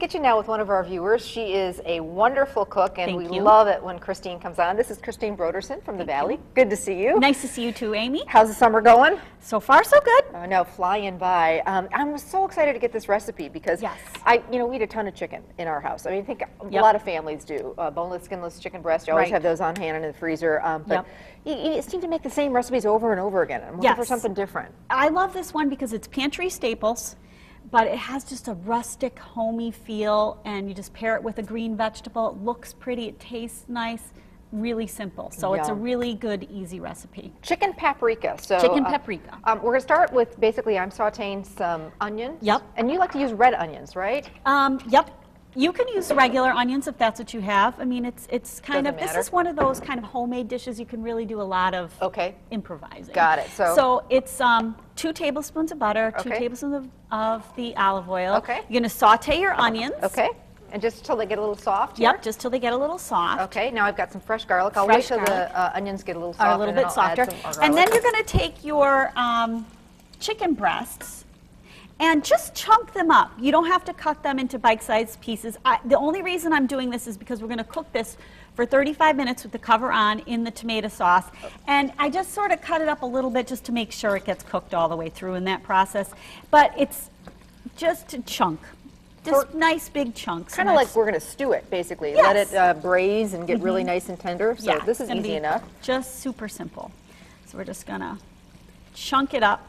Kitchen now with one of our viewers. She is a wonderful cook, and Thank we you. love it when Christine comes on. This is Christine Broderson from the Valley. Good to see you. Nice to see you too, Amy. How's the summer going? So far, so good. Oh, no, flying by. I'm so excited to get this recipe because Yes. we eat a ton of chicken in our house. I mean, I think a lot of families do. Boneless, skinless chicken breast. You always Right. have those on hand in the freezer. But you seem to make the same recipes over and over again. I'm looking for Yes. something different. I love this one because it's pantry staples, but it has just a rustic, homey feel, and you just pair it with a green vegetable. It looks pretty, it tastes nice, really simple. So it's a Yum. really good, easy recipe. Chicken paprika. So Chicken paprika. we're going to start with basically I'm sauteing some onions. Yep. And you like to use red onions, right? Yep. You can use regular onions if that's what you have. I mean, it's kind Doesn't of, this matter. is one of those kind of homemade dishes you can really do a lot of Okay. improvising. Got it. So it's 2 tablespoons of butter, 2 Okay. tablespoons of the olive oil. Okay. You're going to saute your onions. Okay. And just till they get a little soft here? Yep, just till they get a little soft. Okay, now I've got some fresh garlic. I'll Fresh wait till garlic. the onions get a little soft. Are a little and then bit I'll add softer. some more And then garlic. you're going to take your chicken breasts and just chunk them up. You don't have to cut them into bite-sized pieces. The only reason I'm doing this is because we're going to cook this for 35 minutes with the cover on in the tomato sauce. And I just sort of cut it up a little bit just to make sure it gets cooked all the way through in that process. But it's just a chunk. Just nice big chunks. Kind of like we're going to stew it, basically. Yes. Let it braise and get really nice and tender. So this is it's gonna easy be enough. Just super simple. So we're just going to chunk it up.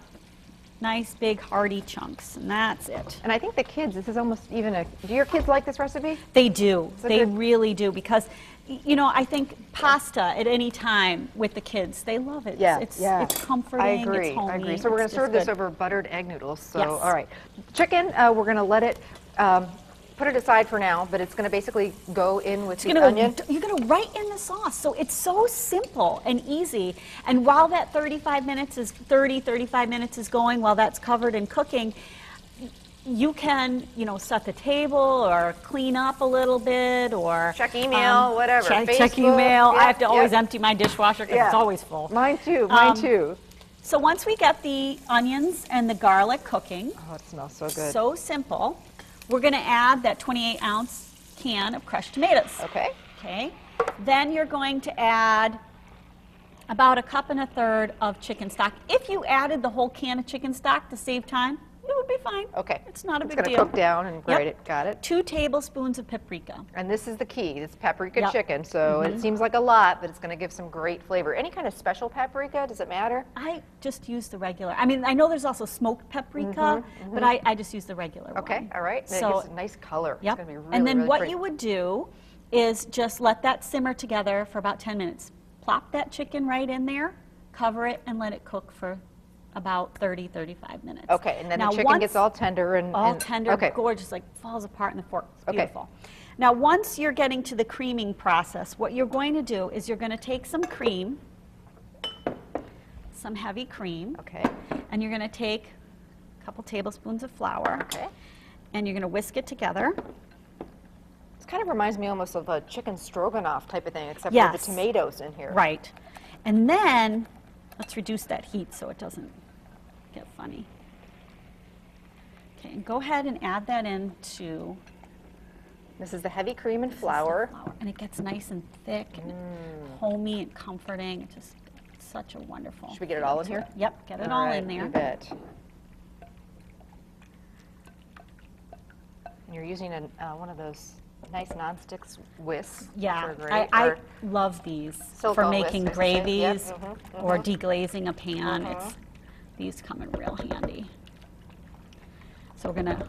Nice big hearty chunks, and that's it. And I think the kids, this is almost even a, do your kids like this recipe? They do. So They good. really do, because you know, I think pasta at any time with the kids, they love it. Yeah, It's yeah. comforting, I agree, it's homey. I agree. So we're going it's to serve just this good. over buttered egg noodles. So, Yes. all right. Chicken, we're going to let it, put it aside for now, but it's going to basically go in with the onion. You're going to right in the sauce. So it's so simple and easy. And while that 35 minutes is going, while that's covered and cooking, you can, set the table or clean up a little bit or Check email, whatever. Check Facebook. email. Yep, I have to always yep. empty my dishwasher because it's always full. Mine too, mine too. So once we get the onions and the garlic cooking, Oh, it smells so good. so simple, we're going to add that 28-ounce can of crushed tomatoes. Okay. Okay. Then you're going to add about 1 1/3 cups of chicken stock. If you added the whole can of chicken stock to save time, it would be fine. Okay. It's not a big It's deal. going to cook down and grate Yep. it. Got it. 2 tablespoons of paprika. And this is the key. It's paprika Yep. chicken. So it seems like a lot, but it's going to give some great flavor. Any kind of special paprika? Does it matter? I just use the regular. I mean, I know there's also smoked paprika, but I just use the regular Okay. one. All right. So- It gives a nice color. Yep. It's going to be really, and then really what pretty. you would do is just let that simmer together for about 10 minutes. Plop that chicken right in there, cover it, and let it cook for about 30-35 minutes. Okay. And then Now, the chicken once- gets all tender and all tender, Okay. gorgeous, like falls apart in the fork. It's Okay. beautiful. Now, once you're getting to the creaming process, what you're going to do is you're going to take some cream, some heavy cream, Okay. and you're going to take a couple tablespoons of flour, Okay. and you're going to whisk it together. This kind of reminds me almost of a chicken stroganoff type of thing, except for Yes. the tomatoes in here. Right. And then, let's reduce that heat so it doesn't get funny. Okay, and go ahead and add that into This is the heavy cream and flour. and it gets nice and thick and homey and comforting. It's just such a wonderful. Should we get it all in feel to here? it. Yep, get it all right, in there. You bet. And you're using one of those nice nonstick whisks. Yeah, which are great, I or love these Silicone for whisk, making I should say. Yep, gravies mhm, or mhm. deglazing a pan. These come in real handy. So we're gonna,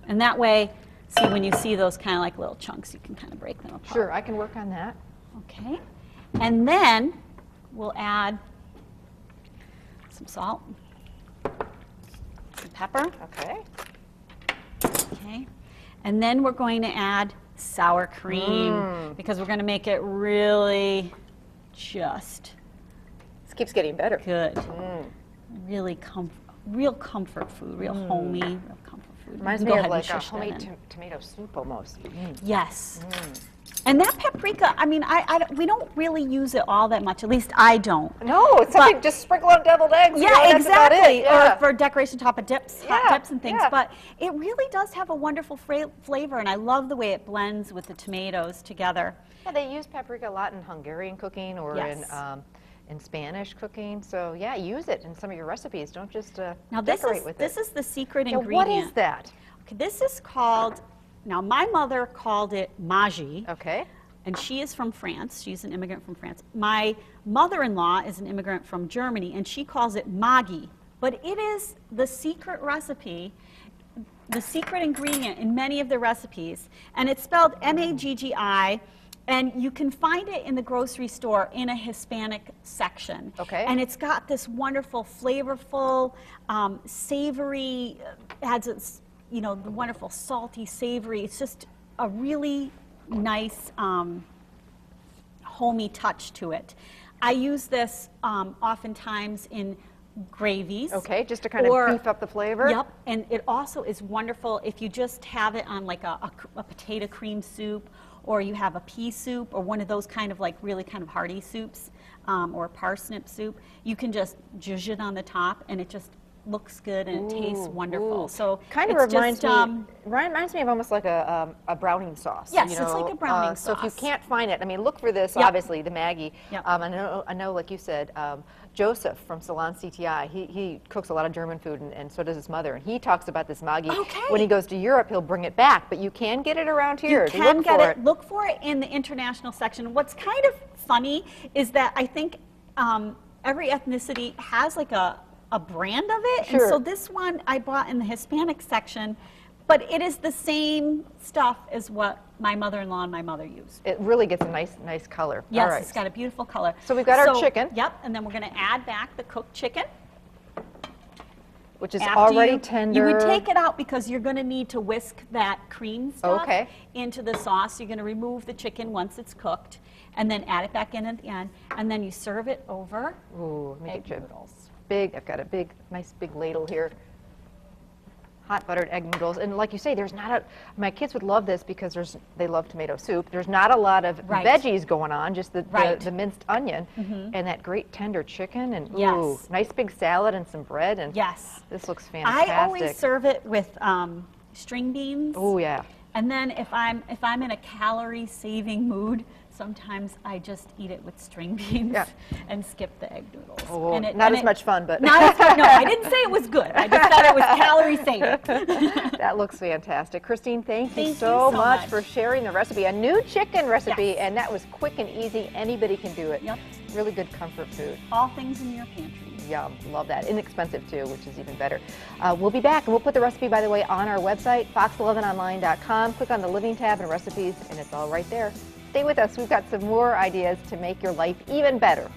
and that way, see when you see those kind of like little chunks, you can kind of break them apart. Sure, I can work on that. Okay, and then we'll add some salt, some pepper. Okay. Okay, and then we're going to add sour cream because we're going to make it really just This keeps getting better. good. Really real comfort food, real homey, real comfort food. Reminds You me can of go ahead like and a shush that homemade in. tomato soup almost. Yes. And that paprika, I mean, we don't really use it all that much. At least I don't. No, it's something just sprinkle on deviled eggs. Yeah, you know, that's about exactly. it. Yeah. Or for decoration top of dips, hot Yeah, dips and things. yeah. But it really does have a wonderful flavor, and I love the way it blends with the tomatoes together. Yeah, they use paprika a lot in Hungarian cooking or Yes. in Spanish cooking. So yeah, use it in some of your recipes. Don't just Now decorate with it. this is the secret Now, ingredient. what is that? Okay, this is called, now my mother called it magi. Okay. And she is from France. She's an immigrant from France. My mother-in-law is an immigrant from Germany, and she calls it Maggi. But it is the secret recipe, the secret ingredient in many of the recipes. And it's spelled M-A-G-G-I, and you can find it in the grocery store in a Hispanic section. Okay. And it's got this wonderful, flavorful, savory, adds its, you know, the wonderful salty, savory. It's just a really nice homey touch to it. I use this oftentimes in gravies. Okay, just to kind of beef up the flavor. Yep, and it also is wonderful if you just have it on like a potato cream soup, or you have a pea soup, or one of those kind of like really kind of hearty soups, or a parsnip soup. You can just zhuzh it on the top, and it just looks good and it tastes wonderful. Ooh. So Kind of it's reminds just, reminds me of almost like a browning sauce. Yes, you it's know? like a browning So if you sauce. can't find it, I mean, look for this. Yep. Obviously, the Maggi. Yep. I know, like you said, Joseph from Salon CTI. He cooks a lot of German food, and so does his mother. And he talks about this Maggi. Okay. When he goes to Europe, he'll bring it back. But you can get it around here. You can look get for it. Look for it in the international section. What's kind of funny is that I think every ethnicity has like a brand of it. Sure. And so this one I bought in the Hispanic section, but it is the same stuff as what my mother-in-law and my mother use. It really gets a nice color. Yes, All right. it's got a beautiful color. So we've got our chicken. Yep, and then we're going to add back the cooked chicken. Which is After already tender. You would take it out because you're going to need to whisk that cream stuff Okay. into the sauce. You're going to remove the chicken once it's cooked, and then add it back in at the end, and then you serve it over Ooh, make egg it noodles. big. I've got a nice big ladle here. Hot buttered egg noodles, and like you say, there's not a. My kids would love this because they love tomato soup. There's not a lot of Right. veggies going on, just the Right. the minced onion and that great tender chicken, and ooh, Yes. nice big salad and some bread, and Yes. this looks fantastic. I always serve it with string beans. Oh yeah. And then if I'm in a calorie-saving mood, sometimes I just eat it with string beans Yeah. and skip the egg noodles. Oh, And not as much fun, but Not as fun. No, I didn't say it was good. I just said it was calorie-saving. that looks fantastic. Christine, thank you Thank you so so much much. for sharing the recipe. A new chicken recipe, Yes. and that was quick and easy. Anybody can do it. Yep. Really good comfort food. All things in your pantry. Yum, love that. Inexpensive too, which is even better. We'll be back, and we'll put the recipe, by the way, on our website, fox11online.com. Click on the Living tab and recipes, and it's all right there. Stay with us. We've got some more ideas to make your life even better.